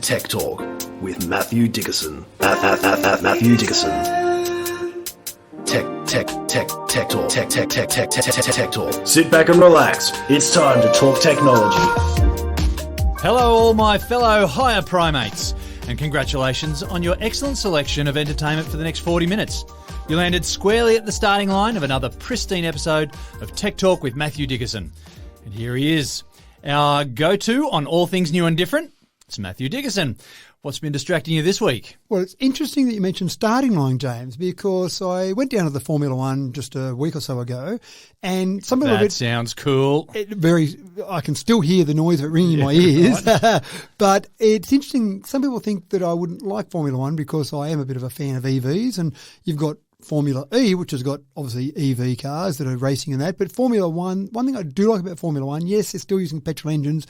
Tech Talk with Matthew Dickerson. Matthew Dickerson. Tech Talk. Sit back and relax. It's time to talk technology. Hello, all my fellow higher primates, and congratulations on your excellent selection of entertainment for the next 40 minutes. You landed squarely at the starting line of another pristine episode of Tech Talk with Matthew Dickerson. And here he is, our go-to on all things new and different. It's Matthew Dickerson. What's been distracting you this week? Well, it's interesting that you mentioned starting line, James, because I went down to the Formula One just a week or so ago, and something that sounds cool. I can still hear the noise of it ringing in my ears. Right. But it's interesting. Some people think that I wouldn't like Formula One because I am a bit of a fan of EVs, and you've got Formula E, which has got obviously EV cars that are racing in that. But Formula One, one thing I do like about Formula One, yes, they're still using petrol engines,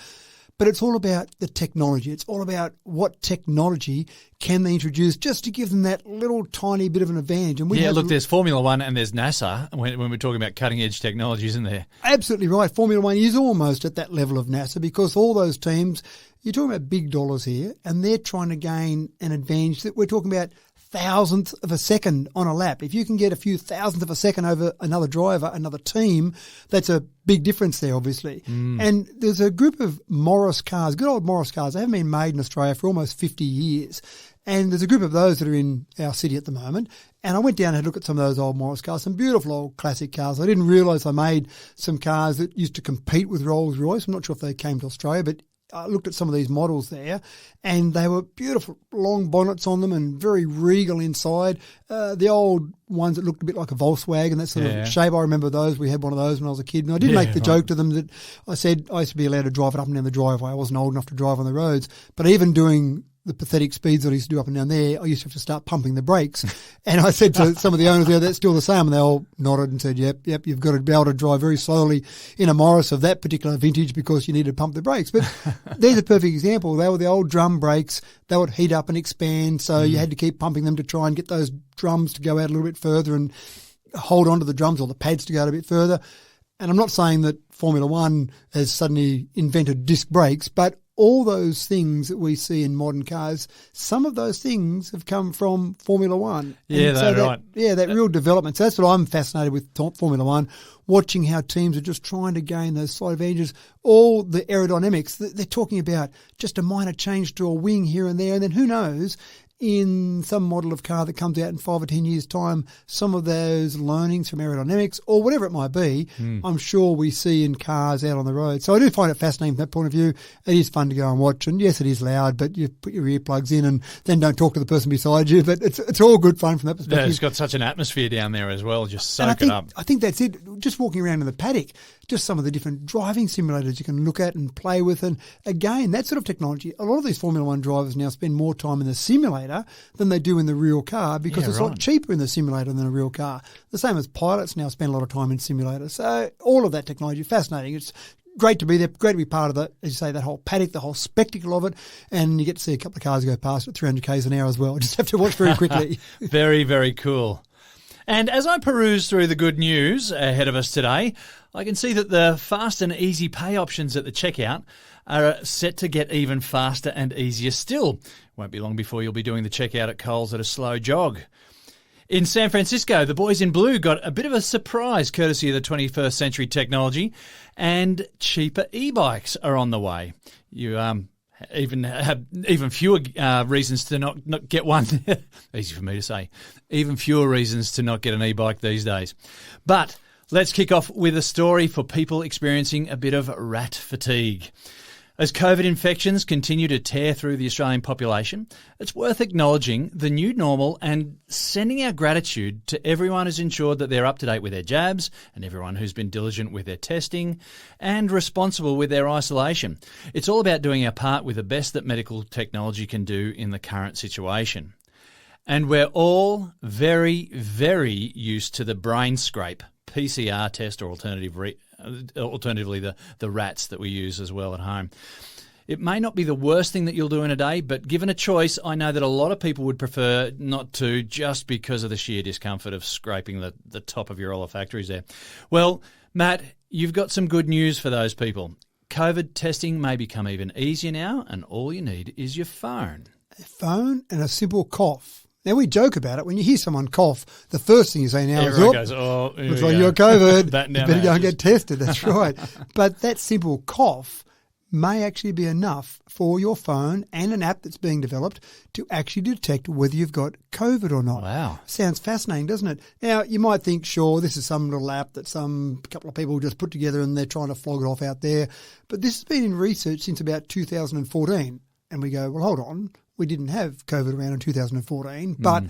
but it's all about the technology. It's all about what technology can they introduce just to give them that little tiny bit of an advantage. And there's Formula One and there's NASA when we're talking about cutting-edge technology, isn't there? Absolutely right. Formula One is almost at that level of NASA because all those teams, you're talking about big dollars here, and they're trying to gain an advantage that we're talking about thousandth of a second on a lap. If you can get a few thousandth of a second over another driver, another team, that's a big difference there, obviously. And there's a group of Morris cars, good old Morris cars. They haven't been made in Australia for almost 50 years. And there's a group of those that are in our city at the moment. And I went down and had a look at some of those old Morris cars, some beautiful old classic cars. I didn't realise I made some cars that used to compete with Rolls-Royce. I'm not sure if they came to Australia, but I looked at some of these models there, and they were beautiful, long bonnets on them and very regal inside. The old ones that looked a bit like a Volkswagen, that sort of shape. I remember those. We had one of those when I was a kid. And I did make the joke to them that I said I used to be allowed to drive it up and down the driveway. I wasn't old enough to drive on the roads. But even doing the pathetic speeds that I used to do up and down there, I used to have to start pumping the brakes. And I said to some of the owners there, that's still the same. And they all nodded and said, yep, you've got to be able to drive very slowly in a Morris of that particular vintage because you need to pump the brakes. But there's a perfect example. They were the old drum brakes. They would heat up and expand. So you had to keep pumping them to try and get those drums to go out a little bit further and hold on to the drums or the pads to go out a bit further. And I'm not saying that Formula One has suddenly invented disc brakes, but all those things that we see in modern cars, some of those things have come from Formula One. Yeah, that's right. Yeah, that real development. So that's what I'm fascinated with Formula One, watching how teams are just trying to gain those slight advantages. All the aerodynamics, they're talking about just a minor change to a wing here and there, and then who knows, in some model of car that comes out in 5 or 10 years' time, some of those learnings from aerodynamics or whatever it might be, I'm sure we see in cars out on the road. So I do find it fascinating from that point of view. It is fun to go and watch. And yes, it is loud, but you put your earplugs in and then don't talk to the person beside you. But it's all good fun from that perspective. Yeah, it's got such an atmosphere down there as well. Just soak it up. I think that's it. Just walking around in the paddock, just some of the different driving simulators you can look at and play with. And again, that sort of technology, a lot of these Formula One drivers now spend more time in the simulator than they do in the real car because it's a lot cheaper in the simulator than a real car. The same as pilots now spend a lot of time in simulators. So all of that technology, fascinating. It's great to be there, great to be part of that, as you say, that whole paddock, the whole spectacle of it, and you get to see a couple of cars go past at 300 k's an hour as well. Just have to watch very quickly. Very, very cool. And as I peruse through the good news ahead of us today, I can see that the fast and easy pay options at the checkout are set to get even faster and easier still. Won't be long before you'll be doing the checkout at Coles at a slow jog. In San Francisco, the boys in blue got a bit of a surprise courtesy of the 21st century technology, and cheaper e-bikes are on the way. You even have even fewer reasons to not get one. Easy for me to say. Even fewer reasons to not get an e-bike these days. But let's kick off with a story for people experiencing a bit of rat fatigue. As COVID infections continue to tear through the Australian population, it's worth acknowledging the new normal and sending our gratitude to everyone who's ensured that they're up to date with their jabs and everyone who's been diligent with their testing and responsible with their isolation. It's all about doing our part with the best that medical technology can do in the current situation. And we're all very, very used to the brain scrape PCR test, or alternatively the rats that we use as well at home. It may not be the worst thing that you'll do in a day, but given a choice, I know that a lot of people would prefer not to, just because of the sheer discomfort of scraping the top of your olfactories there. Well, Matt, you've got some good news for those people. COVID testing may become even easier now, and all you need is your phone. A phone and a simple cough. Now, we joke about it. When you hear someone cough, the first thing you say now Everyone is, goes, oh, here looks we like go. you're COVID. That You now better go and matches. get tested. That's right. But that simple cough may actually be enough for your phone and an app that's being developed to actually detect whether you've got COVID or not. Wow. Sounds fascinating, doesn't it? Now, you might think, sure, this is some little app that some couple of people just put together and they're trying to flog it off out there. But this has been in research since about 2014. And we go, well, hold on. We didn't have COVID around in 2014. But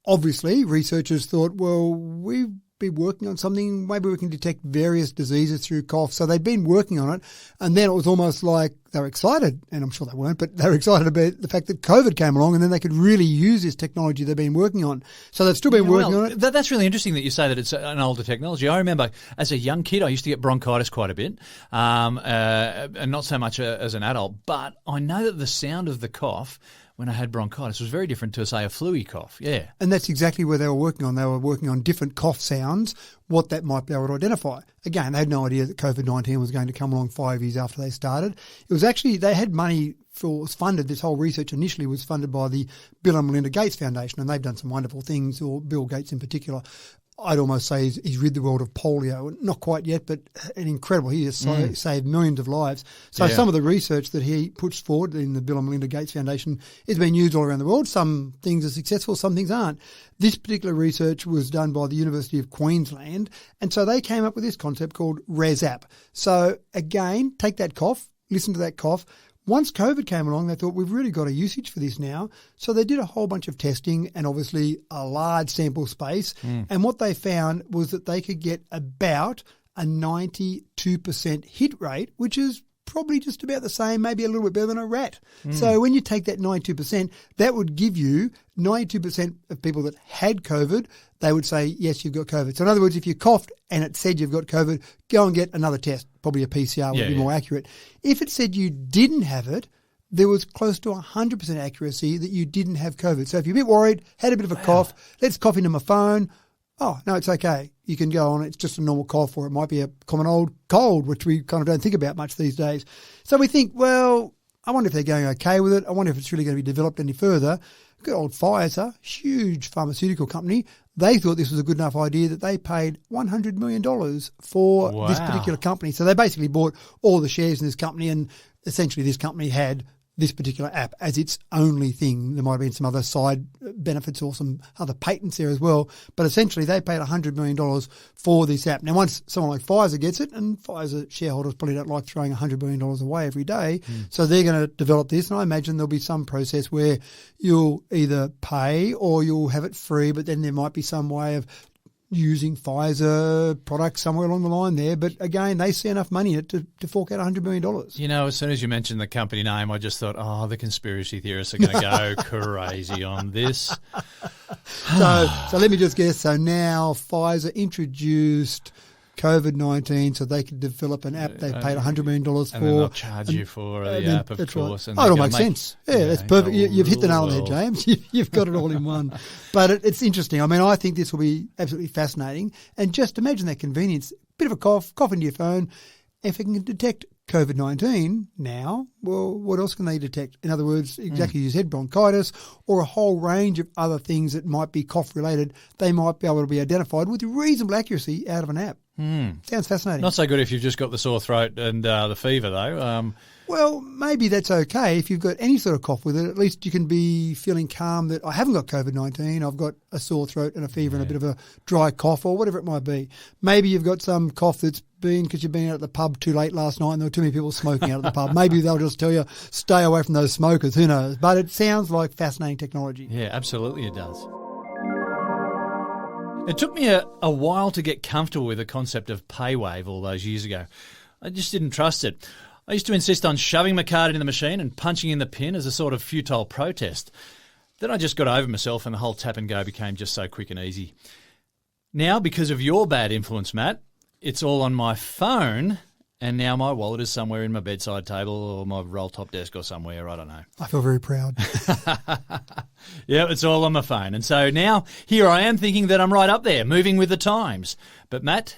obviously, researchers thought, well, we've been working on something. Maybe we can detect various diseases through cough. So they'd been working on it. And then it was almost like they were excited, and I'm sure they weren't, but they were excited about the fact that COVID came along and then they could really use this technology they've been working on. So they've still been working on it. That's really interesting that you say that it's an older technology. I remember as a young kid, I used to get bronchitis quite a bit, and not so much as an adult. But I know that the sound of the cough when I had bronchitis was very different to, say, a flu-y cough. Yeah. And that's exactly where they were working on. They were working on different cough sounds, what that might be able to identify. Again, they had no idea that COVID-19 was going to come along 5 years after they started. It was actually, they had money was funded, this whole research initially was funded by the Bill and Melinda Gates Foundation, and they've done some wonderful things, or Bill Gates in particular. I'd almost say he's rid the world of polio. Not quite yet, but an incredible. He has saved millions of lives. So some of the research that he puts forward in the Bill and Melinda Gates Foundation is being used all around the world. Some things are successful, some things aren't. This particular research was done by the University of Queensland, and so they came up with this concept called ResApp. So again, take that cough, listen to that cough. Once COVID came along, they thought, we've really got a usage for this now. So they did a whole bunch of testing and obviously a large sample space. And what they found was that they could get about a 92% hit rate, which is probably just about the same, maybe a little bit better than a rat. So when you take that 92%, that would give you 92% of people that had COVID, they would say, yes, you've got COVID. So in other words, if you coughed and it said you've got COVID, go and get another test. Probably a PCR would be more accurate. If it said you didn't have it, there was close to 100% accuracy that you didn't have COVID. So if you're a bit worried, had a bit of a cough, let's cough into my phone. Oh, no, it's okay. You can go on. It's just a normal cough, or it might be a common old cold, which we kind of don't think about much these days. So we think, well, I wonder if they're going okay with it. I wonder if it's really going to be developed any further. Good old Pfizer, huge pharmaceutical company, they thought this was a good enough idea that they paid $100 million for this particular company. So they basically bought all the shares in this company, and essentially this company had this particular app as its only thing. There might have been some other side benefits or some other patents there as well. But essentially they paid $100 million for this app. Now, once someone like Pfizer gets it, and Pfizer shareholders probably don't like throwing $100 million away every day, so they're going to develop this. And I imagine there'll be some process where you'll either pay or you'll have it free, but then there might be some way of using Pfizer products somewhere along the line there. But again, they see enough money in it to fork out $100 million. You know, as soon as you mentioned the company name, I just thought, oh, the conspiracy theorists are going to go crazy on this. So let me just guess. So now Pfizer introduced COVID-19 so they could develop an app they've paid $100 million for. And then they'll charge you for the app, of course. Right. Oh, it all makes sense. Yeah, that's perfect. You've hit the nail on the head, James. You've got it all in one. But it's interesting. I mean, I think this will be absolutely fascinating. And just imagine that convenience. Bit of a cough into your phone. If it can detect COVID-19 now, well, what else can they detect? In other words, exactly as you said, bronchitis or a whole range of other things that might be cough-related, they might be able to be identified with reasonable accuracy out of an app. Sounds fascinating. Not so good if you've just got the sore throat and the fever, though. Well, maybe that's okay. If you've got any sort of cough with it, at least you can be feeling calm that I haven't got COVID-19, I've got a sore throat and a fever and a bit of a dry cough or whatever it might be. Maybe you've got some cough that's been because you've been out at the pub too late last night and there were too many people smoking out at the pub. Maybe they'll just tell you, stay away from those smokers, who knows. But it sounds like fascinating technology. Yeah, absolutely it does. It took me a while to get comfortable with the concept of PayWave all those years ago. I just didn't trust it. I used to insist on shoving my card into the machine and punching in the pin as a sort of futile protest. Then I just got over myself and the whole tap and go became just so quick and easy. Now, because of your bad influence, Matt, it's all on my phone, and now my wallet is somewhere in my bedside table or my roll-top desk or somewhere, I don't know. I feel very proud. Yeah, it's all on my phone. And so now here I am thinking that I'm right up there, moving with the times. But Matt,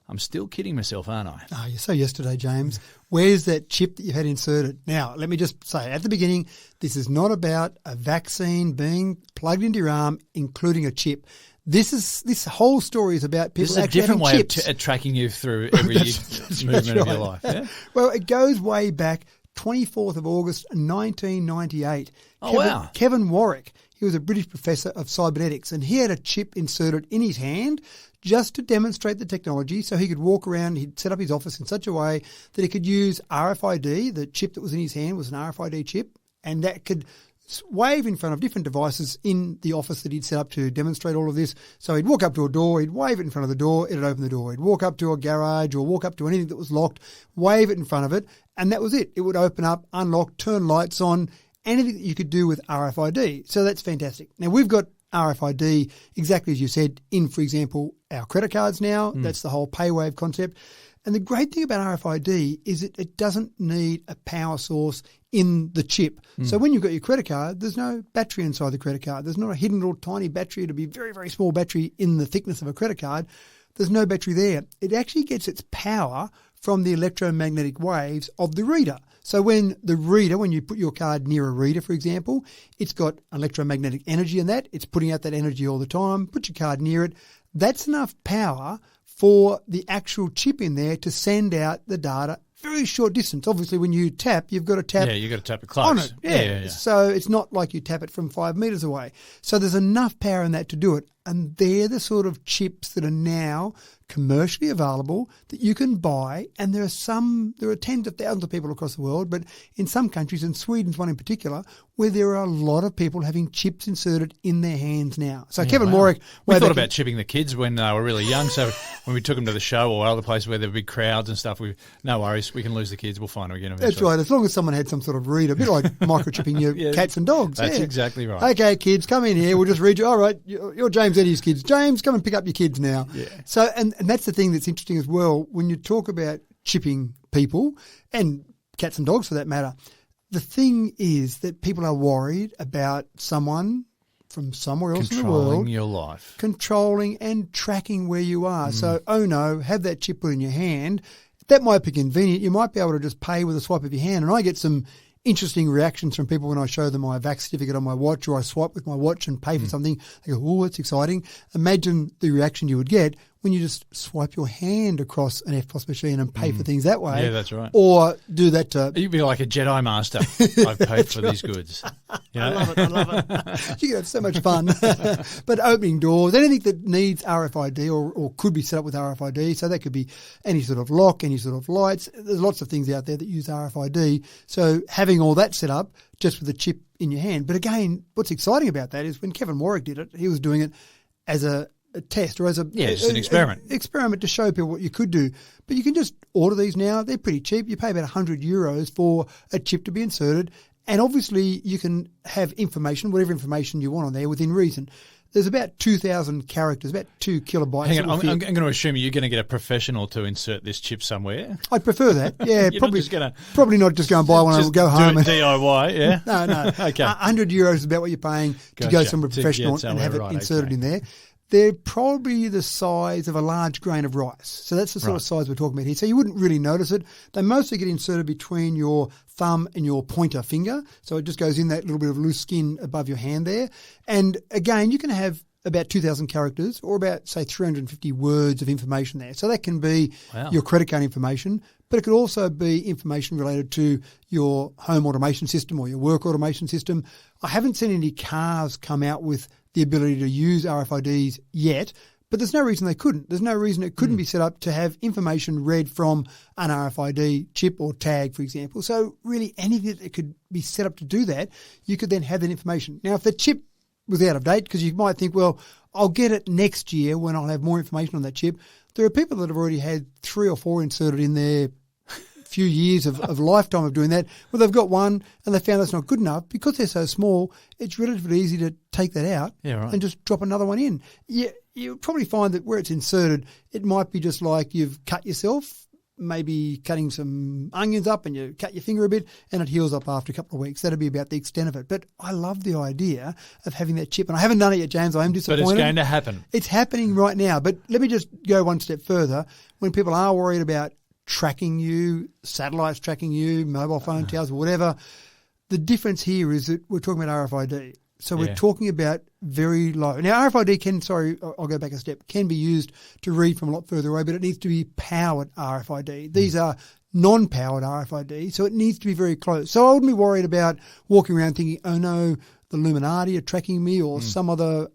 I'm still kidding myself, aren't I? Oh, so yesterday, James, Where's that chip that you've had inserted? Now, let me just say at the beginning, this is not about a vaccine being plugged into your arm, including a chip. This whole story is about people This is a actually different having way chips. of tracking you through every movement of your life. Yeah? Well, it goes way back, 24th of August, 1998. Oh, wow. Kevin Warwick, he was a British professor of cybernetics, and he had a chip inserted in his hand just to demonstrate the technology so he could walk around. He'd set up his office in such a way that he could use RFID. The chip that was in his hand was an RFID chip, and that could wave in front of different devices in the office that he'd set up to demonstrate all of this. So he'd walk up to a door, he'd wave it in front of the door, it'd open the door. He'd walk up to a garage or walk up to anything that was locked, wave it in front of it, and that was it. It would open up, unlock, turn lights on, anything that you could do with RFID. So that's fantastic. Now, we've got RFID, exactly as you said, in, for example, our credit cards now. That's the whole PayWave concept. And the great thing about RFID is it doesn't need a power source in the chip. So when you've got your credit card, there's no battery inside the credit card. There's not a hidden little tiny battery. It'll be a very, very small battery in the thickness of a credit card. There's no battery there. It actually gets its power from the electromagnetic waves of the reader. So when you put your card near a reader, for example, it's got electromagnetic energy in that. It's putting out that energy all the time. Put your card near it. That's enough power for the actual chip in there to send out the data very short distance. Obviously, when you tap, you've got to tap. Yeah, you've got to tap it close. On it. Yeah. So it's not like you tap it from 5 metres away. So there's enough power in that to do it. And they're the sort of chips that are now commercially available that you can buy. And there are tens of thousands of people across the world, but in some countries, and Sweden's one in particular, where there are a lot of people having chips inserted in their hands now. So Kevin Warwick... We thought about chipping the kids when they were really young. So when we took them to the show or other places where there were big crowds and stuff, no worries, we can lose the kids. We'll find them again eventually. That's right. As long as someone had some sort of reader, a bit like microchipping your cats and dogs. That's exactly right. Okay, kids, come in here. We'll just read you. All right, you're James Eddie's kids. James, come and pick up your kids now. Yeah. So, and that's the thing that's interesting as well. When you talk about chipping people and cats and dogs for that matter, the thing is that people are worried about someone from somewhere else in the world controlling your life, controlling and tracking where you are. So, oh no, have that chip put in your hand. That might be convenient. You might be able to just pay with a swipe of your hand. And I get some interesting reactions from people when I show them my vax certificate on my watch, or I swipe with my watch and pay for something. They go, oh, that's exciting. Imagine the reaction you would get when you just swipe your hand across an FPOS machine and pay for things that way. Yeah, that's right. Or do that to... You'd be like a Jedi master. I've paid for these goods. You know? I love it. You can have so much fun. But opening doors, anything that needs RFID or could be set up with RFID, so that could be any sort of lock, any sort of lights. There's lots of things out there that use RFID. So having all that set up just with a chip in your hand. But again, what's exciting about that is when Kevin Warwick did it, he was doing it as a test or as it's an experiment. Experiment to show people what you could do. But you can just order these now. They're pretty cheap. You pay about €100 for a chip to be inserted. And obviously you can have information, whatever information you want on there within reason. There's about 2,000 characters, about 2 kilobytes. Hang on, I'm going to assume you're going to get a professional to insert this chip somewhere. I'd prefer that. Yeah, probably not just go and buy one and go home. Do it DIY, yeah? No. Okay. €100 is about what you're paying to go somewhere professional and have it inserted in there. They're probably the size of a large grain of rice. So that's the sort of size we're talking about here. So you wouldn't really notice it. They mostly get inserted between your thumb and your pointer finger. So it just goes in that little bit of loose skin above your hand there. And again, you can have about 2,000 characters or about, say, 350 words of information there. So that can be your credit card information, but it could also be information related to your home automation system or your work automation system. I haven't seen any cars come out with the ability to use RFIDs yet, but there's no reason they couldn't. There's no reason it couldn't be set up to have information read from an RFID chip or tag, for example. So really anything that could be set up to do that, you could then have that information. Now, if the chip was out of date, because you might think, well, I'll get it next year when I'll have more information on that chip. There are people that have already had 3 or 4 inserted in their few years of lifetime of doing that. Well, they've got one and they found that's not good enough. Because they're so small, it's relatively easy to take that out and just drop another one in. You'll probably find that where it's inserted, it might be just like you've cut yourself, maybe cutting some onions up and you cut your finger a bit and it heals up after a couple of weeks. That'd be about the extent of it. But I love the idea of having that chip. And I haven't done it yet, James. I am disappointed. But it's going to happen. It's happening right now. But let me just go one step further. When people are worried about tracking you, satellites tracking you, mobile phone towers, whatever. The difference here is that we're talking about RFID. So we're talking about very low. Now, RFID I'll go back a step, can be used to read from a lot further away, but it needs to be powered RFID. These are non-powered RFID, so it needs to be very close. So I wouldn't be worried about walking around thinking, oh no, the Illuminati are tracking me or some other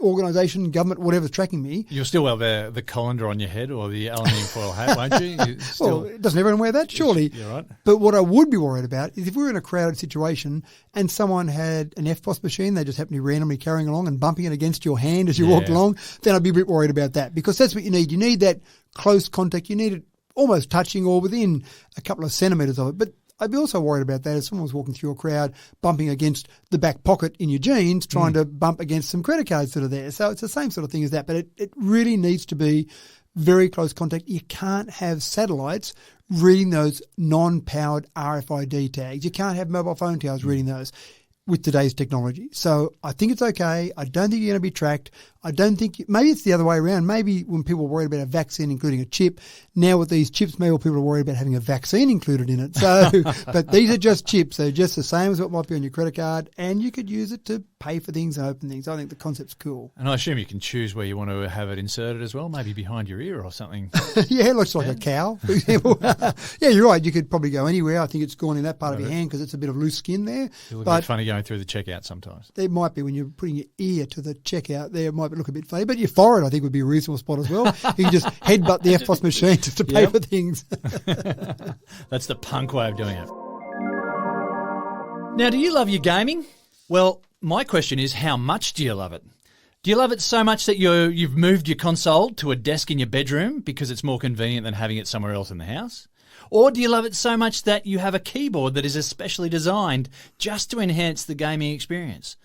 organisation, government, whatever's tracking me. You'll still have the colander on your head or the aluminium foil hat, won't you? Well, doesn't everyone wear that? Surely. You're right. But what I would be worried about is if we were in a crowded situation and someone had an FPOS machine, they just happened to be randomly carrying along and bumping it against your hand as you walked along, then I'd be a bit worried about that, because that's what you need. You need that close contact. You need it almost touching or within a couple of centimetres of it. But I'd be also worried about that if someone was walking through a crowd, bumping against the back pocket in your jeans, trying to bump against some credit cards that are there. So it's the same sort of thing as that, but it really needs to be very close contact. You can't have satellites reading those non-powered RFID tags. You can't have mobile phone towers reading those with today's technology. So I think it's okay. I don't think you're going to be tracked. I don't think, maybe it's the other way around. Maybe when people were worried about a vaccine, including a chip, now with these chips, maybe people are worried about having a vaccine included in it. So, but these are just chips. They're just the same as what might be on your credit card, and you could use it to pay for things and open things. I think the concept's cool. And I assume you can choose where you want to have it inserted as well, maybe behind your ear or something. Yeah, it looks like a cow, for example. Yeah, you're right. You could probably go anywhere. I think it's gone in that part of your hand because it's a bit of loose skin there. It looks a bit funny going through the checkout sometimes. It might be when you're putting your ear to the checkout there. It might look a bit funny, but your forehead, I think, would be a reasonable spot as well. You can just headbutt the FPOS machine just to pay for things. That's the punk way of doing it. Now, do you love your gaming? Well, my question is, how much do you love it? Do you love it so much that you've moved your console to a desk in your bedroom because it's more convenient than having it somewhere else in the house? Or do you love it so much that you have a keyboard that is especially designed just to enhance the gaming experience?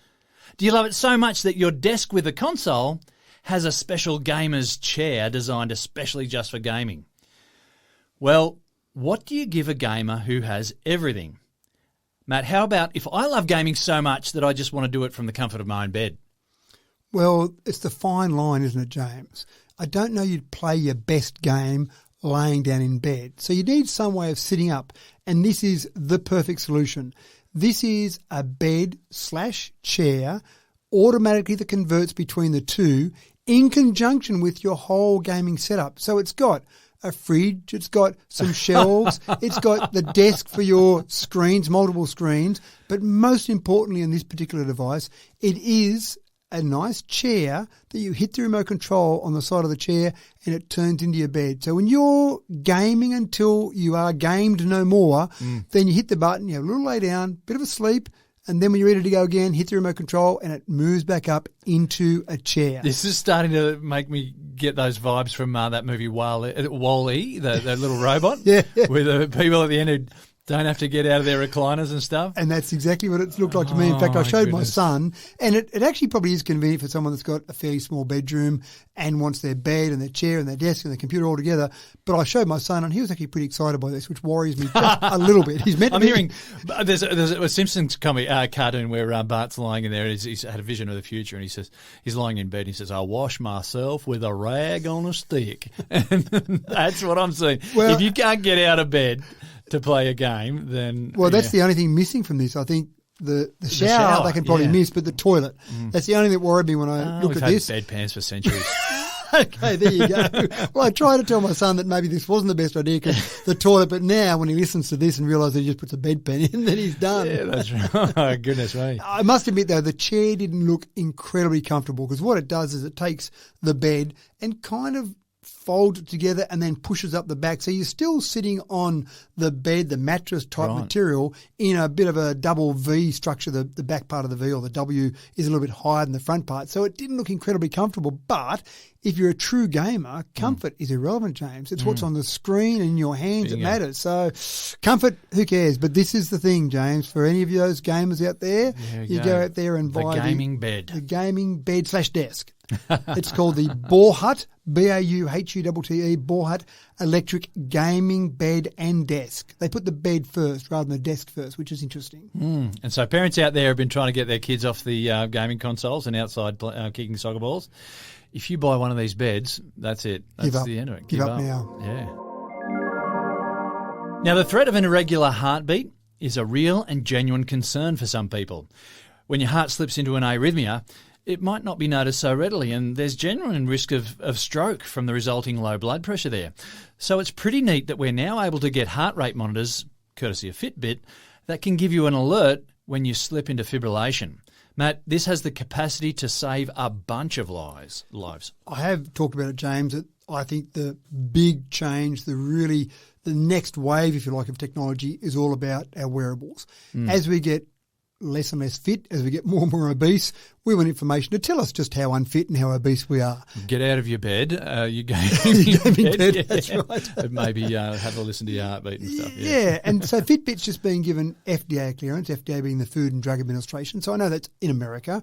Do you love it so much that your desk with a console has a special gamer's chair designed especially just for gaming? Well, what do you give a gamer who has everything? Matt, how about if I love gaming so much that I just want to do it from the comfort of my own bed? Well, it's the fine line, isn't it, James? I don't know you'd play your best game laying down in bed. So you need some way of sitting up, and this is the perfect solution. This is a bed/chair, automatically that converts between the two in conjunction with your whole gaming setup. So it's got a fridge, it's got some shelves, it's got the desk for your screens, multiple screens, but most importantly in this particular device, it is a nice chair that you hit the remote control on the side of the chair and it turns into your bed. So when you're gaming until you are gamed no more, then you hit the button, you have a little lay down, bit of a sleep, and then when you're ready to go again, hit the remote control and it moves back up into a chair. This is starting to make me get those vibes from that movie Wall-E, the little robot, with the people at the end who don't have to get out of their recliners and stuff. And that's exactly what it's looked like to me. In fact, I showed my son, and it actually probably is convenient for someone that's got a fairly small bedroom and wants their bed and their chair and their desk and their computer all together. But I showed my son, and he was actually pretty excited by this, which worries me just a little bit. He's meant to be. Hearing there's a Simpsons cartoon where Bart's lying in there and he's had a vision of the future, and he says he's lying in bed and he says, "I wash myself with a rag on a stick." And that's what I'm saying. Well, if you can't get out of bed to play a game, then... Well, that's the only thing missing from this. I think the shower they can probably miss, but the toilet. That's the only thing that worried me when I looked at this. We've had bedpans for centuries. Okay, there you go. Well, I tried to tell my son that maybe this wasn't the best idea because the toilet, but now when he listens to this and realises he just puts a bedpan in, then he's done. Yeah, that's right. Oh, goodness me. I must admit, though, the chair didn't look incredibly comfortable because what it does is it takes the bed and kind of folds it together and then pushes up the back. So you're still sitting on the bed, the mattress type material in a bit of a double V structure. The back part of the V or the W is a little bit higher than the front part. So it didn't look incredibly comfortable. But if you're a true gamer, comfort is irrelevant, James. It's what's on the screen and in your hands that matters. So comfort, who cares? But this is the thing, James. For any of those gamers out there, you go out there and buy the gaming bed. The gaming bed/desk. It's called the Borhut, B-A-U-H-U-T-T-E, Borhut Electric Gaming Bed and Desk. They put the bed first rather than the desk first, which is interesting. And so parents out there have been trying to get their kids off the gaming consoles and outside kicking soccer balls. If you buy one of these beds, that's it. That's the end of it. Give up now. Yeah. Now, the threat of an irregular heartbeat is a real and genuine concern for some people. When your heart slips into an arrhythmia, it might not be noticed so readily, and there's genuine risk of stroke from the resulting low blood pressure there. So it's pretty neat that we're now able to get heart rate monitors, courtesy of Fitbit, that can give you an alert when you slip into fibrillation. Matt, this has the capacity to save a bunch of lives. I have talked about it, James, that I think the big change, the next wave, if you like, of technology is all about our wearables. As we get less and less fit, as we get more and more obese, we want information to tell us just how unfit and how obese we are. Get out of your bed. You're gaming bed. Yeah. That's right. Maybe have a listen to your heartbeat and stuff. Yeah, and so Fitbit's just been given FDA clearance, FDA being the Food and Drug Administration. So I know that's in America.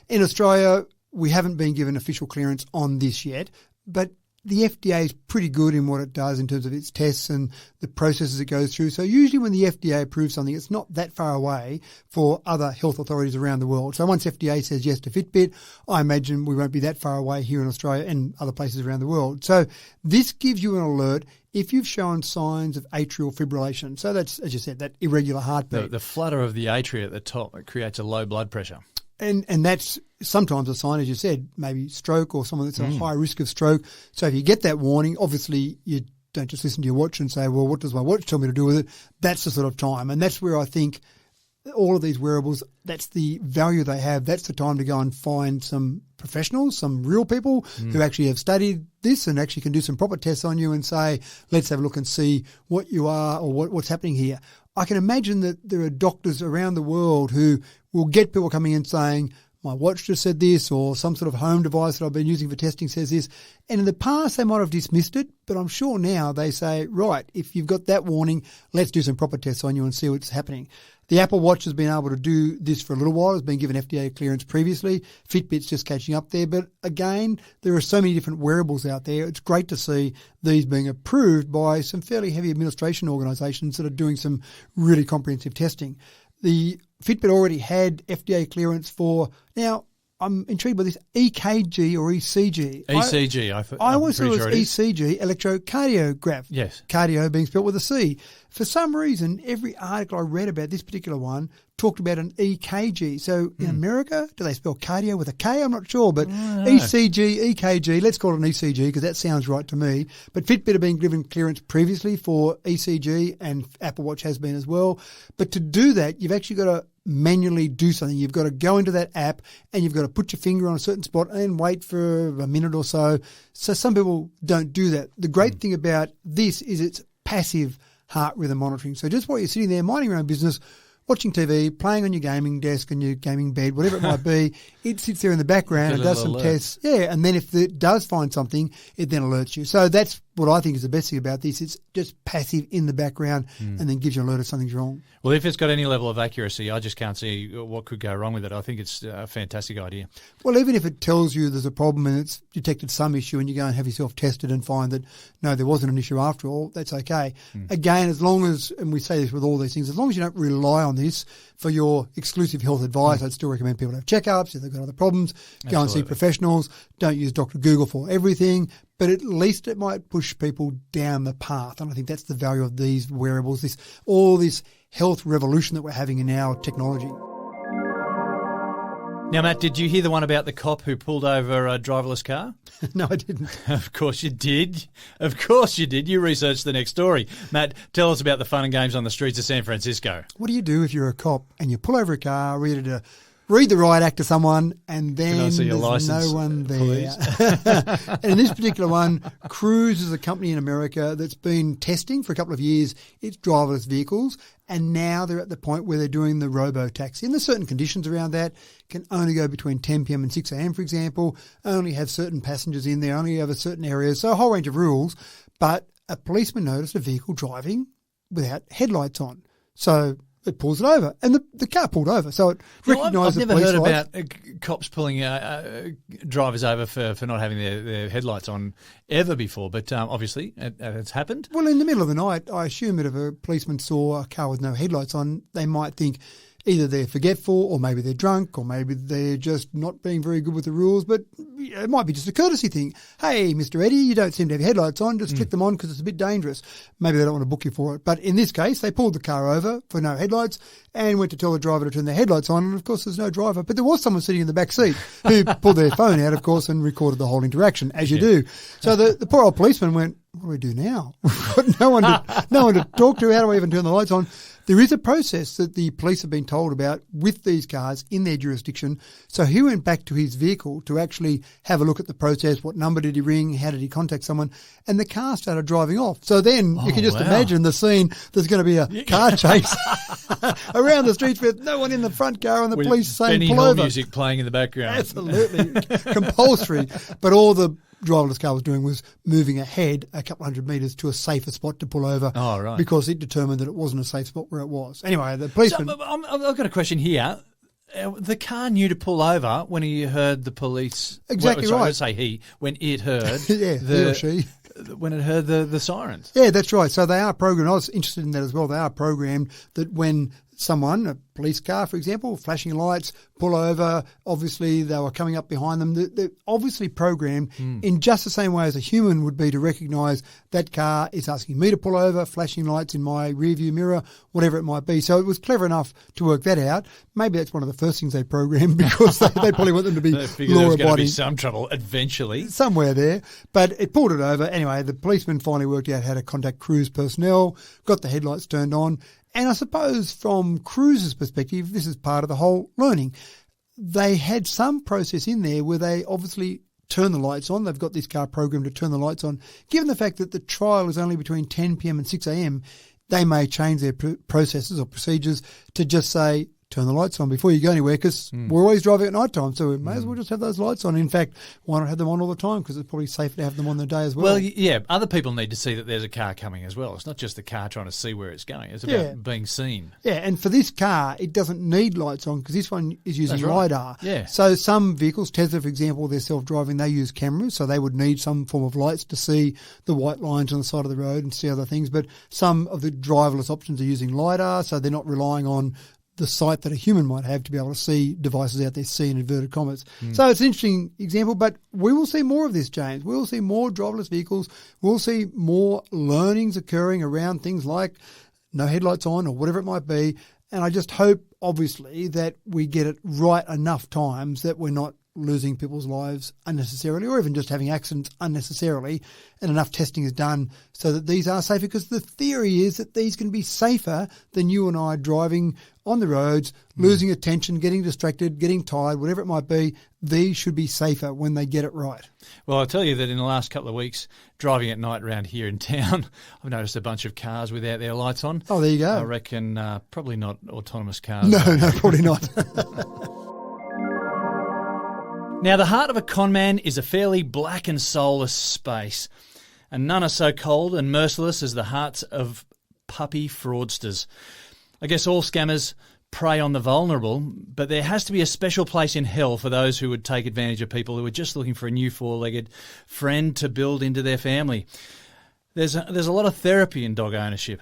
In Australia, we haven't been given official clearance on this yet, but the FDA is pretty good in what it does in terms of its tests and the processes it goes through. So usually when the FDA approves something, it's not that far away for other health authorities around the world. So once FDA says yes to Fitbit, I imagine we won't be that far away here in Australia and other places around the world. So this gives you an alert if you've shown signs of atrial fibrillation. So that's, as you said, that irregular heartbeat. The flutter of the atria at the top creates a low blood pressure. And that's sometimes a sign, as you said, maybe stroke or someone that's at a high risk of stroke. So if you get that warning, obviously you don't just listen to your watch and say, well, what does my watch tell me to do with it? That's the sort of time. And that's where I think all of these wearables, that's the value they have. That's the time to go and find some professionals, some real people who actually have studied this and actually can do some proper tests on you and say, let's have a look and see what you are or what's happening here. I can imagine that there are doctors around the world who will get people coming in saying, my watch just said this, or some sort of home device that I've been using for testing says this. And in the past, they might have dismissed it, but I'm sure now they say, right, if you've got that warning, let's do some proper tests on you and see what's happening. The Apple Watch has been able to do this for a little while. It's been given FDA clearance previously. Fitbit's just catching up there. But again, there are so many different wearables out there. It's great to see these being approved by some fairly heavy administration organisations that are doing some really comprehensive testing. The Fitbit already had FDA clearance for, now I'm intrigued by this, EKG or ECG. ECG, I always thought it was ECG, electrocardiograph. Yes. Cardio being spelled with a C. For some reason, every article I read about this particular one talked about an EKG. So in America, do they spell cardio with a K? I'm not sure, but ECG, EKG, let's call it an ECG because that sounds right to me. But Fitbit have been given clearance previously for ECG and Apple Watch has been as well. But to do that, you've actually got to manually do something. You've got to go into that app and you've got to put your finger on a certain spot and wait for a minute or so. So some people don't do that. The great thing about this is it's passive heart rhythm monitoring. So just while you're sitting there minding your own business, watching TV, playing on your gaming desk and your gaming bed, whatever it might be, it sits there in the background and does some tests. Yeah, and then if it does find something, it then alerts you. So that's what I think is the best thing about this. It's just passive in the background and then gives you an alert if something's wrong. Well, if it's got any level of accuracy, I just can't see what could go wrong with it. I think it's a fantastic idea. Well, even if it tells you there's a problem and it's detected some issue and you go and have yourself tested and find that, no, there wasn't an issue after all, that's okay. Again, as long as, and we say this with all these things, as long as you don't rely on this for your exclusive health advice, I'd still recommend people have checkups. If they've got other problems, go and see professionals. Don't use Dr. Google for everything. But at least it might push people down the path. And I think that's the value of these wearables, all this health revolution that we're having in our technology. Now, Matt, did you hear the one about the cop who pulled over a driverless car? No, I didn't. Of course you did. Of course you did. You researched the next story. Matt, tell us about the fun and games on the streets of San Francisco. What do you do if you're a cop and you pull over a car, read the riot act to someone, and then there's no one there. And in this particular one, Cruise is a company in America that's been testing for a couple of years its driverless vehicles, and now they're at the point where they're doing the robo-taxi. And there's certain conditions around that. Can only go between 10 p.m. and 6 a.m., for example, only have certain passengers in there, only over certain areas, so a whole range of rules. But a policeman noticed a vehicle driving without headlights on. So it pulls it over, and the car pulled over. So it recognised the police lights. I've never heard about cops pulling drivers over for not having their headlights on ever before, but obviously it's happened. Well, in the middle of the night, I assume that if a policeman saw a car with no headlights on, they might think either they're forgetful or maybe they're drunk or maybe they're just not being very good with the rules, but it might be just a courtesy thing. Hey, Mr. Eddie, you don't seem to have headlights on. Just flick them on because it's a bit dangerous. Maybe they don't want to book you for it. But in this case, they pulled the car over for no headlights and went to tell the driver to turn their headlights on. And, of course, there's no driver. But there was someone sitting in the back seat who pulled their phone out, of course, and recorded the whole interaction, as you do. So the poor old policeman went, what do we do now? We've got no one to talk to. How do I even turn the lights on? There is a process that the police have been told about with these cars in their jurisdiction. So he went back to his vehicle to actually have a look at the process. What number did he ring? How did he contact someone? And the car started driving off. So then you can just imagine the scene. There's going to be a car chase around the streets with no one in the front car and the police saying, Benny pull Hill over. music playing in the background. Absolutely. Compulsory. But all the driverless car was doing was moving ahead a couple hundred metres to a safer spot to pull over. Oh, right. Because it determined that it wasn't a safe spot where it was. Anyway, the policeman... So, I've got a question here. The car knew to pull over when he heard the police... Exactly right. I would say he, when it heard... he or she. When it heard the sirens. Yeah, that's right. So they are programmed. I was interested in that as well. They are programmed that when someone, a police car, for example, flashing lights, pull over, obviously they were coming up behind them. They're obviously programmed in just the same way as a human would be to recognise that car is asking me to pull over, flashing lights in my rearview mirror, whatever it might be. So it was clever enough to work that out. Maybe that's one of the first things they programmed because they probably want them to be law-abiding. There was going to be some trouble eventually. Somewhere there. But it pulled it over. Anyway, the policeman finally worked out how to contact cruise personnel, got the headlights turned on. And I suppose from Cruise's perspective, this is part of the whole learning. They had some process in there where they obviously turn the lights on. They've got this car programmed to turn the lights on. Given the fact that the trial is only between 10 p.m. and 6 a.m., they may change their processes or procedures to just say, turn the lights on before you go anywhere because we're always driving at night time, so we may as well just have those lights on. In fact, why not have them on all the time because it's probably safer to have them on the day as well. Well, yeah, other people need to see that there's a car coming as well. It's not just the car trying to see where it's going. It's about being seen. Yeah, and for this car, it doesn't need lights on because this one is using LiDAR. Yeah. So some vehicles, Tesla, for example, they're self-driving, they use cameras, so they would need some form of lights to see the white lines on the side of the road and see other things. But some of the driverless options are using LiDAR, so they're not relying on the sight that a human might have to be able to see devices out there, see in inverted commas. So it's an interesting example, but we will see more of this, James. We will see more driverless vehicles. We'll see more learnings occurring around things like no headlights on or whatever it might be. And I just hope, obviously, that we get it right enough times that we're not losing people's lives unnecessarily or even just having accidents unnecessarily, and enough testing is done so that these are safer, because the theory is that these can be safer than you and I driving on the roads, losing attention, getting distracted, getting tired, whatever it might be. These should be safer when they get it right. Well, I'll tell you that in the last couple of weeks, driving at night around here in town, I've noticed a bunch of cars without their lights on. Oh, there you go. I reckon probably not autonomous cars. No, probably not. Now, the heart of a conman is a fairly black and soulless space, and none are so cold and merciless as the hearts of puppy fraudsters. I guess all scammers prey on the vulnerable, but there has to be a special place in hell for those who would take advantage of people who are just looking for a new four-legged friend to build into their family. There's a lot of therapy in dog ownership.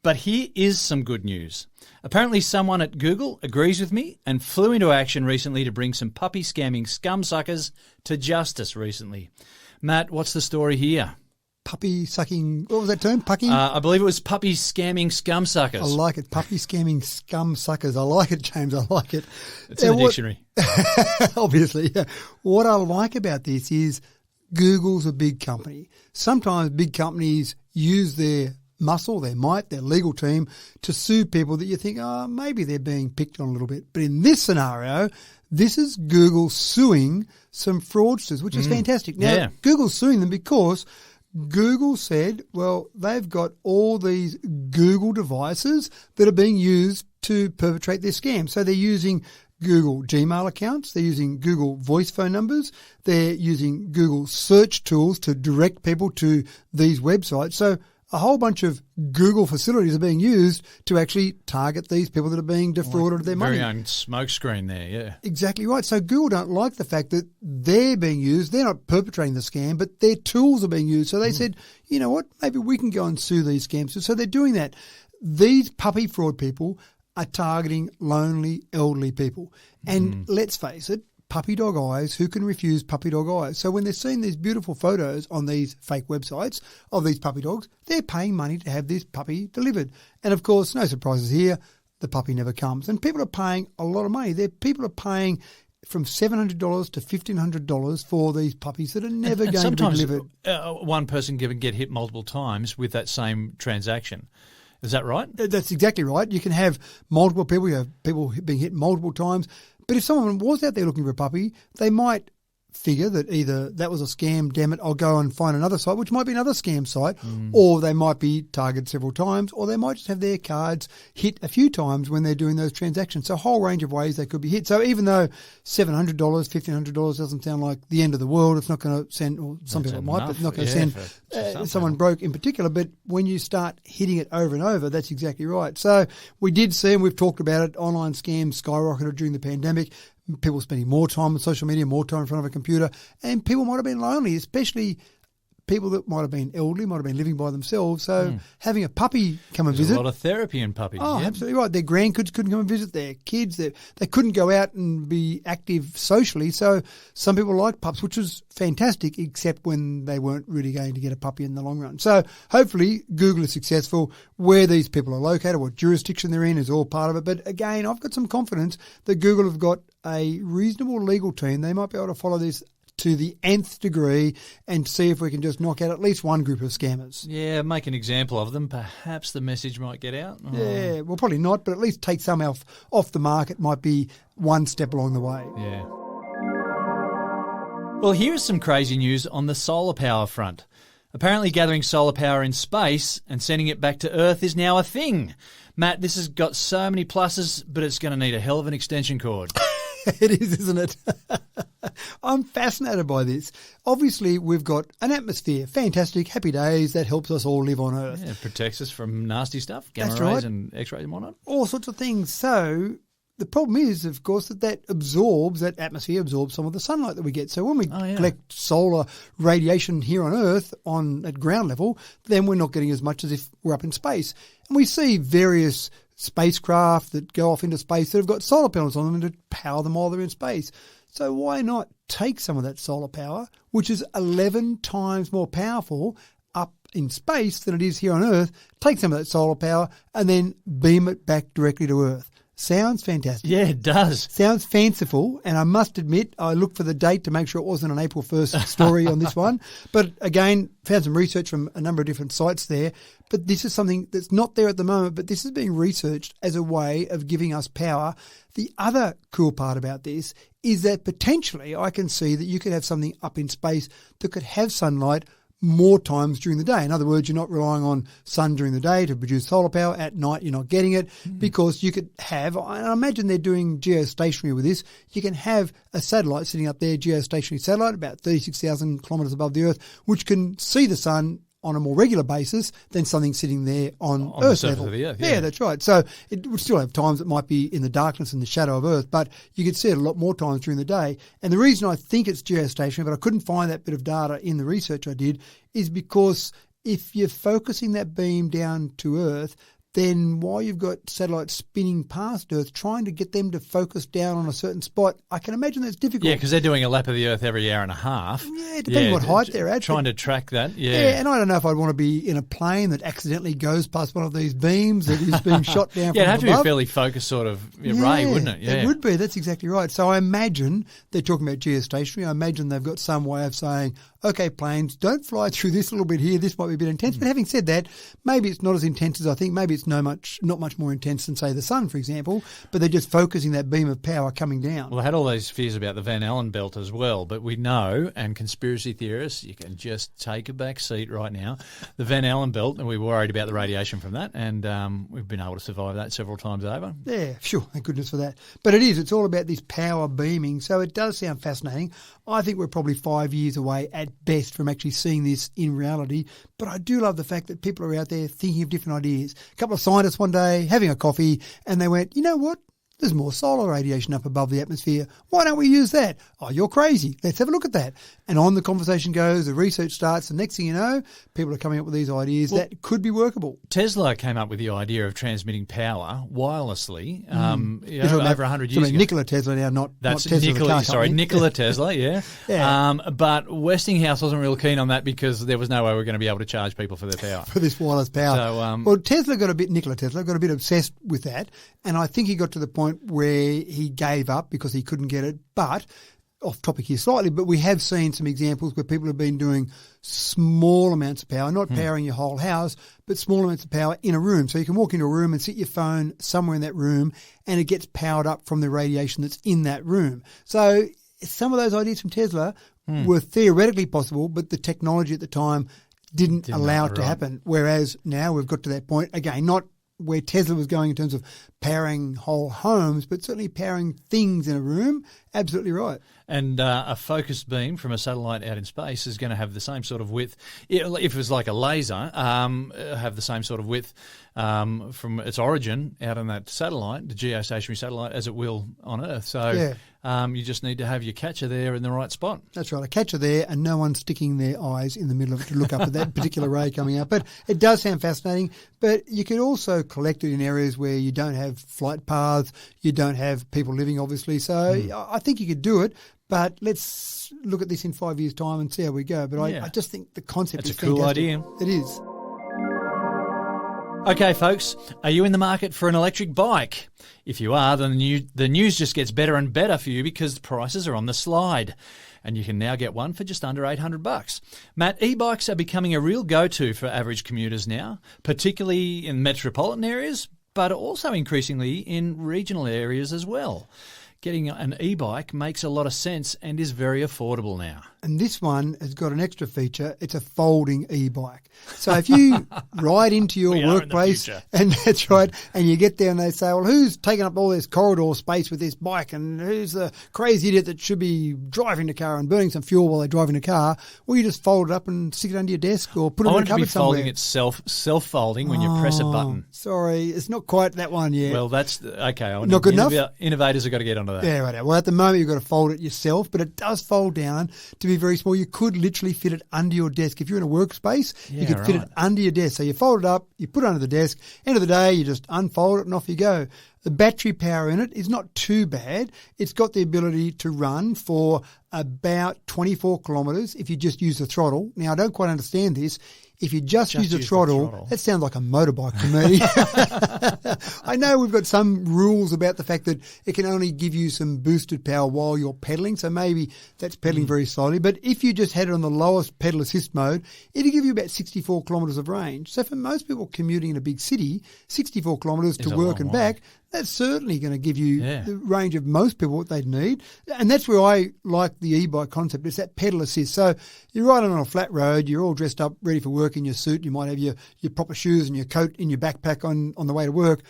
But here is some good news. Apparently someone at Google agrees with me and flew into action recently to bring some puppy scamming scumsuckers to justice recently. Matt, what's the story here? Puppy sucking, what was that term? Pucking? I believe it was puppy scamming scumsuckers. I like it. Puppy scamming scum suckers. I like it, James. I like it. It's in the dictionary. Obviously, yeah. What I like about this is Google's a big company. Sometimes big companies use their muscle, their might, their legal team to sue people that you think, oh, maybe they're being picked on a little bit. But in this scenario, this is Google suing some fraudsters, which is fantastic. Now, Google's suing them because Google said, well, they've got all these Google devices that are being used to perpetrate their scam. So they're using Google Gmail accounts, they're using Google voice phone numbers, they're using Google search tools to direct people to these websites. So a whole bunch of Google facilities are being used to actually target these people that are being defrauded of their money. Very own smoke screen there, yeah. Exactly right. So Google don't like the fact that they're being used. They're not perpetrating the scam, but their tools are being used. So they said, you know what, maybe we can go and sue these scams. So they're doing that. These puppy fraud people are targeting lonely, elderly people. And let's face it, puppy dog eyes, who can refuse puppy dog eyes? So when they're seeing these beautiful photos on these fake websites of these puppy dogs, they're paying money to have this puppy delivered. And of course, no surprises here, the puppy never comes. And people are paying a lot of money. People are paying from $700 to $1,500 for these puppies that are never going to be delivered. One person can get hit multiple times with that same transaction. Is that right? That's exactly right. You can have multiple people. You have people being hit multiple times. But if someone was out there looking for a puppy, they might figure that either that was a scam, damn it, I'll go and find another site, which might be another scam site, or they might be targeted several times, or they might just have their cards hit a few times when they're doing those transactions. So a whole range of ways they could be hit. So even though $700, $1,500 doesn't sound like the end of the world, it's not going to send, or some people might, but it's not going to send someone broke in particular. But when you start hitting it over and over, that's exactly right. So we did see, and we've talked about it, online scams skyrocketed during the pandemic. People spending more time on social media, more time in front of a computer, and people might have been lonely, especially people that might have been elderly, might have been living by themselves. So having a puppy come and visit. There's a lot of therapy in puppies. Oh, absolutely right. Their grandkids couldn't come and visit, their kids, they couldn't go out and be active socially. So some people like pups, which was fantastic, except when they weren't really going to get a puppy in the long run. So hopefully Google is successful. Where these people are located, what jurisdiction they're in is all part of it. But again, I've got some confidence that Google have got a reasonable legal team. They might be able to follow this to the nth degree and see if we can just knock out at least one group of scammers. Yeah, make an example of them. Perhaps the message might get out. Oh. Yeah, well, probably not, but at least take some off the market might be one step along the way. Yeah. Well, here's some crazy news on the solar power front. Apparently gathering solar power in space and sending it back to Earth is now a thing. Matt, this has got so many pluses, but it's going to need a hell of an extension cord. It is, isn't it? I'm fascinated by this. Obviously, we've got an atmosphere. Fantastic. Happy days. That helps us all live on Earth. Yeah, it protects us from nasty stuff, gamma That's rays right. and X-rays and whatnot. All sorts of things. So the problem is, of course, that atmosphere absorbs some of the sunlight that we get. So when we collect solar radiation here on Earth at ground level, then we're not getting as much as if we're up in space. And we see various spacecraft that go off into space that have got solar panels on them to power them while they're in space. So why not take some of that solar power, which is 11 times more powerful up in space than it is here on Earth, take some of that solar power and then beam it back directly to Earth. Sounds fantastic. Yeah, it does. Sounds fanciful, and I must admit I looked for the date to make sure it wasn't an April 1st story on this one. But again, found some research from a number of different sites there. But this is something that's not there at the moment, but this is being researched as a way of giving us power. The other cool part about this is that potentially I can see that you could have something up in space that could have sunlight more times during the day. In other words, you're not relying on sun during the day to produce solar power. At night, you're not getting it because you could have, and I imagine they're doing geostationary with this, you can have a satellite sitting up there, geostationary satellite, about 36,000 kilometres above the Earth, which can see the sun on a more regular basis than something sitting there on Earth the surface level. of the Earth, yeah, that's right. So it would still have times it might be in the darkness and the shadow of Earth, but you could see it a lot more times during the day. And the reason I think it's geostationary, but I couldn't find that bit of data in the research I did, is because if you're focusing that beam down to Earth, then while you've got satellites spinning past Earth, trying to get them to focus down on a certain spot, I can imagine that's difficult. Yeah, because they're doing a lap of the Earth every hour and a half. Yeah, depending what height they're at. Trying to track that, Yeah, and I don't know if I'd want to be in a plane that accidentally goes past one of these beams that is being shot down from it'd have above. to be a fairly focused sort of ray, wouldn't it? Yeah, it would be. That's exactly right. So I imagine they're talking about geostationary. I imagine they've got some way of saying, okay, planes, don't fly through this little bit here. This might be a bit intense. But having said that, maybe it's not as intense as I think. Maybe it's not much more intense than, say, the sun, for example. But they're just focusing that beam of power coming down. Well, I had all those fears about the Van Allen belt as well. But we know, and conspiracy theorists, you can just take a back seat right now. The Van Allen belt, and we were worried about the radiation from that. And we've been able to survive that several times over. Yeah, sure. Thank goodness for that. But it is. It's all about this power beaming. So it does sound fascinating. I think we're probably 5 years away at best from actually seeing this in reality. But I do love the fact that people are out there thinking of different ideas. A couple of scientists one day having a coffee and they went, you know what? There's more solar radiation up above the atmosphere. Why don't we use that? Oh, you're crazy. Let's have a look at that. And on the conversation goes, the research starts, the next thing you know, people are coming up with these ideas that could be workable. Tesla came up with the idea of transmitting power wirelessly You're over 100 years ago. Nikola Tesla now, not Tesla. Nikola Tesla, yeah. Yeah. But Westinghouse wasn't real keen on that because there was no way we were going to be able to charge people for their power. For this wireless power. So, well, Nikola Tesla got a bit obsessed with that, and I think he got to the point where he gave up because he couldn't get it. But off topic here slightly, but we have seen some examples where people have been doing small amounts of power, not powering your whole house, but small amounts of power in a room. So you can walk into a room and sit your phone somewhere in that room and it gets powered up from the radiation that's in that room. So some of those ideas from Tesla were theoretically possible, but the technology at the time didn't allow it to happen. Whereas now we've got to that point, again, not where Tesla was going in terms of powering whole homes, but certainly powering things in a room. Absolutely right. And a focused beam from a satellite out in space is going to have the same sort of width. If it was like a laser, have the same sort of width from its origin out on that satellite, the geostationary satellite, as it will on Earth. So you just need to have your catcher there in the right spot. That's right, a catcher there and no one sticking their eyes in the middle of it to look up at that particular ray coming out. But it does sound fascinating. But you could also collect it in areas where you don't have flight paths, you don't have people living, obviously. So I think you could do it. But let's look at this in 5 years' time and see how we go. But I just think the concept is fantastic. It's a cool idea. It is. Okay, folks, are you in the market for an electric bike? If you are, then the news just gets better and better for you because the prices are on the slide. And you can now get one for just under $800. Matt, e-bikes are becoming a real go-to for average commuters now, particularly in metropolitan areas, but also increasingly in regional areas as well. Getting an e-bike makes a lot of sense and is very affordable now. And this one has got an extra feature. It's a folding e-bike. So if you ride into your workplace, and that's right, and you get there and they say, well, who's taking up all this corridor space with this bike and who's the crazy idiot that should be driving the car and burning some fuel while they're driving the car? Well, you just fold it up and stick it under your desk or put it in a cupboard somewhere. Folding itself self-folding when you press a button. Sorry, it's not quite that one yet. Well, that's okay. Not good enough? Innovators have got to get onto that. Yeah, right. Well, at the moment you've got to fold it yourself, but it does fold down to be very small. You could literally fit it under your desk. If you're in a workspace, you could fit it under your desk. So you fold it up, you put it under the desk. End of the day, you just unfold it and off you go. The battery power in it is not too bad. It's got the ability to run for about 24 kilometres if you just use the throttle. Now, I don't quite understand this. If you just use the throttle, that sounds like a motorbike to me. I know we've got some rules about the fact that it can only give you some boosted power while you're pedaling, so maybe that's pedaling very slowly. But if you just had it on the lowest pedal assist mode, it'll give you about 64 kilometres of range. So for most people commuting in a big city, 64 kilometres to work and back, that's certainly going to give you the range of most people what they'd need. And that's where I like the e-bike concept. It's that pedal assist. So you're riding on a flat road, you're all dressed up, ready for work in your suit. You might have your proper shoes and your coat in your backpack on the way to work.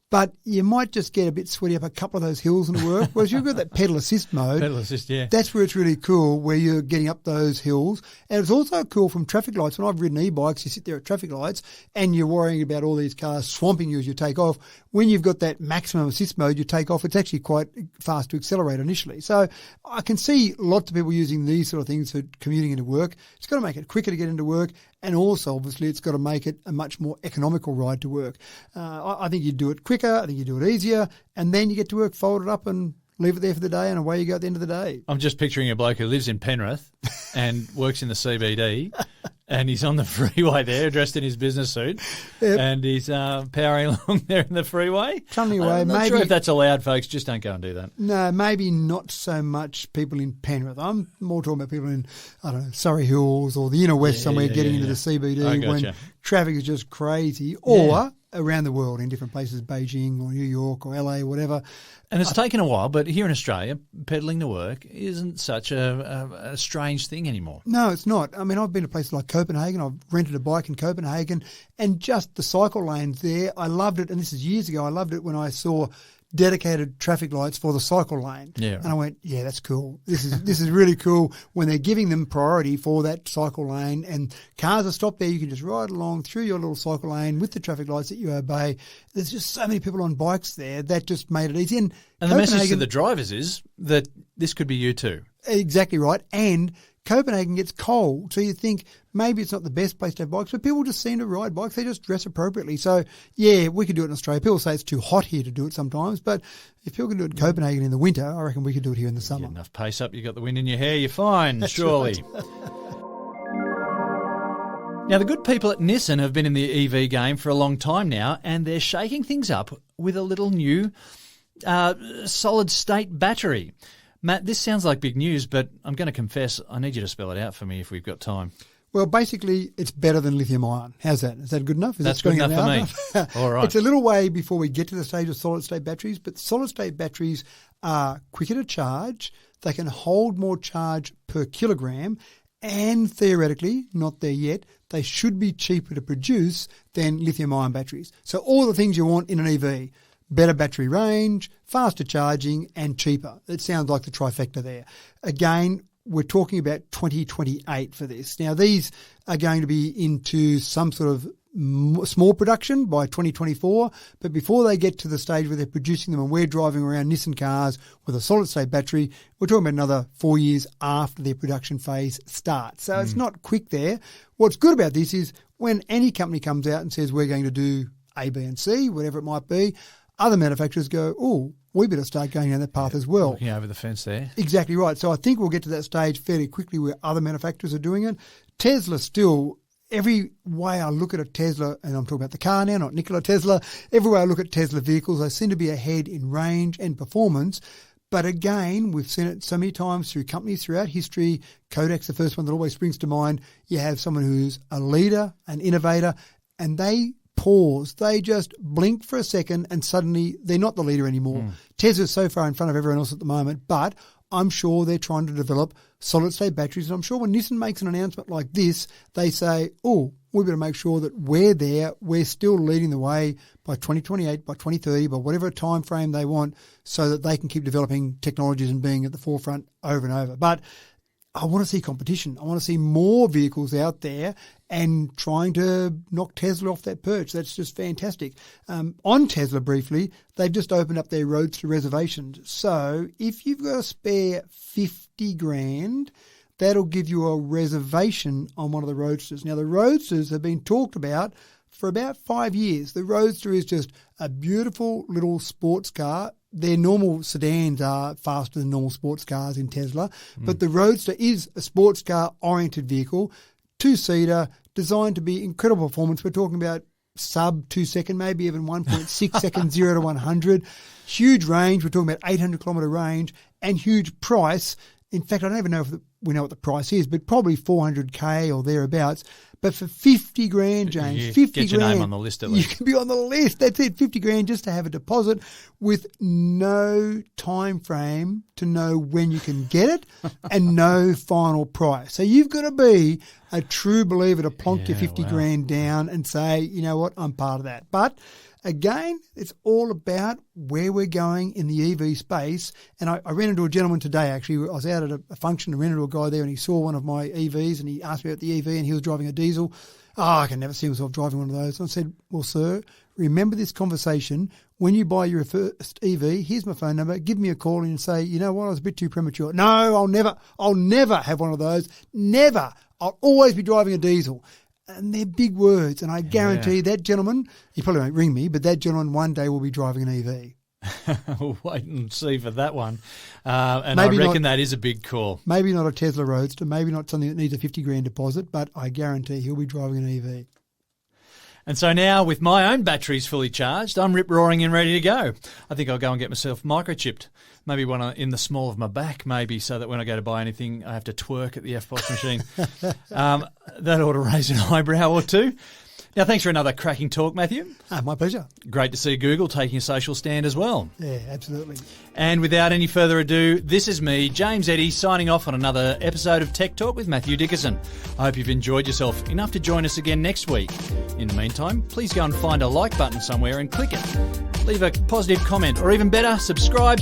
But you might just get a bit sweaty up a couple of those hills in the work. Whereas you've got that pedal assist mode. Pedal assist, yeah. That's where it's really cool, where you're getting up those hills. And it's also cool from traffic lights. When I've ridden e-bikes, you sit there at traffic lights and you're worrying about all these cars swamping you as you take off. When you've got that maximum assist mode, you take off, it's actually quite fast to accelerate initially. So I can see lots of people using these sort of things for commuting into work. It's got to make it quicker to get into work. And also, obviously, it's got to make it a much more economical ride to work. I think you do it quicker. I think you do it easier. And then you get to work, fold it up and leave it there for the day, and away you go at the end of the day. I'm just picturing a bloke who lives in Penrith and works in the CBD, and he's on the freeway there, dressed in his business suit, and he's powering along there in the freeway. Coming away, I'm not sure if that's allowed, folks. Just don't go and do that. No, maybe not so much people in Penrith. I'm more talking about people in, I don't know, Surrey Hills or the inner west somewhere getting into the CBD when traffic is just crazy, or around the world in different places, Beijing or New York or LA, whatever. And it's taken a while, but here in Australia, pedalling to work isn't such a strange thing anymore. No, it's not. I mean, I've been to places like Copenhagen. I've rented a bike in Copenhagen, and just the cycle lanes there, I loved it. And this is years ago. I loved it when I saw dedicated traffic lights for the cycle lane. Yeah. And I went, yeah, that's cool. This is really cool when they're giving them priority for that cycle lane, and cars are stopped there. You can just ride along through your little cycle lane with the traffic lights that you obey. There's just so many people on bikes there that just made it easy. And the message to the drivers is that this could be you too. Exactly right. And Copenhagen gets cold, so you think maybe it's not the best place to have bikes, but people just seem to ride bikes. They just dress appropriately. So, yeah, we could do it in Australia. People say it's too hot here to do it sometimes, but if people can do it in Copenhagen in the winter, I reckon we could do it here in the summer. Get enough pace up, you got the wind in your hair, you're fine, That's surely. Right. Now, the good people at Nissan have been in the EV game for a long time now, and they're shaking things up with a little new solid-state battery. Matt, this sounds like big news, but I'm going to confess I need you to spell it out for me if we've got time. Well, basically, it's better than lithium-ion. How's that? Is that good enough? That's good enough for me. All right. It's a little way before we get to the stage of solid-state batteries, but solid-state batteries are quicker to charge. They can hold more charge per kilogram, and theoretically, not there yet, they should be cheaper to produce than lithium-ion batteries. So all the things you want in an EV: better battery range, faster charging, and cheaper. It sounds like the trifecta there. Again, we're talking about 2028 for this. Now, these are going to be into some sort of small production by 2024, but before they get to the stage where they're producing them and we're driving around Nissan cars with a solid-state battery, we're talking about another 4 years after their production phase starts. So it's not quick there. What's good about this is when any company comes out and says we're going to do A, B and C, whatever it might be, other manufacturers go, oh, we better start going down that path as well. Looking over the fence there. Exactly right. So I think we'll get to that stage fairly quickly where other manufacturers are doing it. Tesla still, every way I look at a Tesla, and I'm talking about the car now, not Nikola Tesla, every way I look at Tesla vehicles, they seem to be ahead in range and performance. But again, we've seen it so many times through companies throughout history. Kodak's the first one that always springs to mind. You have someone who's a leader, an innovator, and they pause. They just blink for a second and suddenly they're not the leader anymore. Tesla's so far in front of everyone else at the moment, but I'm sure they're trying to develop solid-state batteries. And I'm sure when Nissan makes an announcement like this, they say, oh, we better make sure that we're there. We're still leading the way by 2028, by 2030, by whatever time frame they want, so that they can keep developing technologies and being at the forefront over and over. But I want to see competition. I want to see more vehicles out there and trying to knock Tesla off that perch. That's just fantastic. On Tesla briefly, they've just opened up their Roadster reservations. So if you've got a spare 50 grand, that'll give you a reservation on one of the Roadsters. Now, the Roadsters have been talked about for about 5 years. The Roadster is just a beautiful little sports car. Their normal sedans are faster than normal sports cars in Tesla, but the Roadster is a sports car-oriented vehicle, two-seater, designed to be incredible performance. We're talking about sub 2 second, maybe even 1.6 seconds, 0 to 100. Huge range. We're talking about 800-kilometre range and huge price. In fact, I don't even know if we know what the price is, but probably 400K or thereabouts. But for 50 grand, James, 50 get your grand, name on the list at least. You can be on the list. That's it, 50 grand just to have a deposit with no time frame to know when you can get it and no final price. So you've got to be a true believer to plonk your 50 grand down and say, you know what, I'm part of that. But again, it's all about where we're going in the EV space. And I ran into a gentleman today, actually. I was out at a function and ran into a guy there and he saw one of my EVs and he asked me about the EV and he was driving a diesel. Oh, I can never see myself driving one of those. And I said, well, sir, remember this conversation. When you buy your first EV, here's my phone number. Give me a call and say, you know what, I was a bit too premature. No, I'll never have one of those. Never. I'll always be driving a diesel. And they're big words, and I guarantee that gentleman, he probably won't ring me, but that gentleman one day will be driving an EV. We'll wait and see for that one. And Maybe I reckon not, that is a big call. Maybe not a Tesla Roadster, maybe not something that needs a 50 grand deposit, but I guarantee he'll be driving an EV. And so now, with my own batteries fully charged, I'm rip-roaring and ready to go. I think I'll go and get myself microchipped. Maybe one in the small of my back, maybe, so that when I go to buy anything, I have to twerk at the FBOS machine. That ought to raise an eyebrow or two. Now, thanks for another cracking talk, Matthew. My pleasure. Great to see Google taking a social stand as well. Yeah, absolutely. And without any further ado, this is me, James Eddy, signing off on another episode of Tech Talk with Matthew Dickerson. I hope you've enjoyed yourself enough to join us again next week. In the meantime, please go and find a like button somewhere and click it. Leave a positive comment, or even better, subscribe.